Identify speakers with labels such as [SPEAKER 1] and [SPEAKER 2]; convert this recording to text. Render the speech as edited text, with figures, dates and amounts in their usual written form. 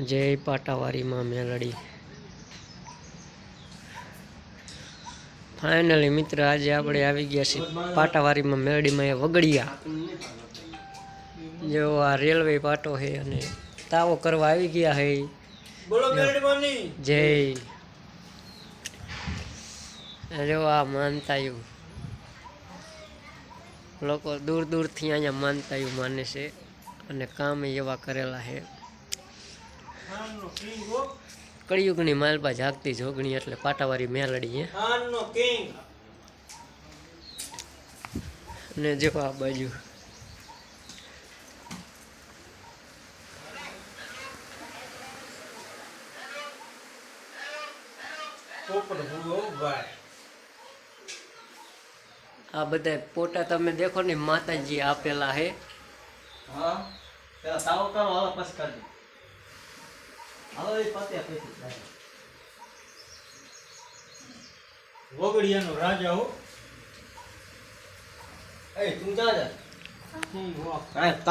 [SPEAKER 1] જય પાટાવારી માં મેલડી। फाइनली मित्र आज આપણે આવી ગયા છીએ પાટાવારી માં મેલડી માં વગડિયા। जो आ रेलवे पाटो है અને તાવો કરવા આવી ગયા है। बोलो मेलडी मानी जय। जो आ मानतायु लोको दूर दूर थी अहींया मानतायु माने छे અને काम एवा करेला है। कड़ियुगनी मालबा जागती जोगणी एटले पाटावारी मेलडी है। ने जो आ बाजू आ बधा पोटा तमे देखो ने माताजी आपेला है।
[SPEAKER 2] हां तेरा ताव करो हालो पास कर दे हालो ए पत्या पैसे वगड़िया नो राजा हो ए तू जा जा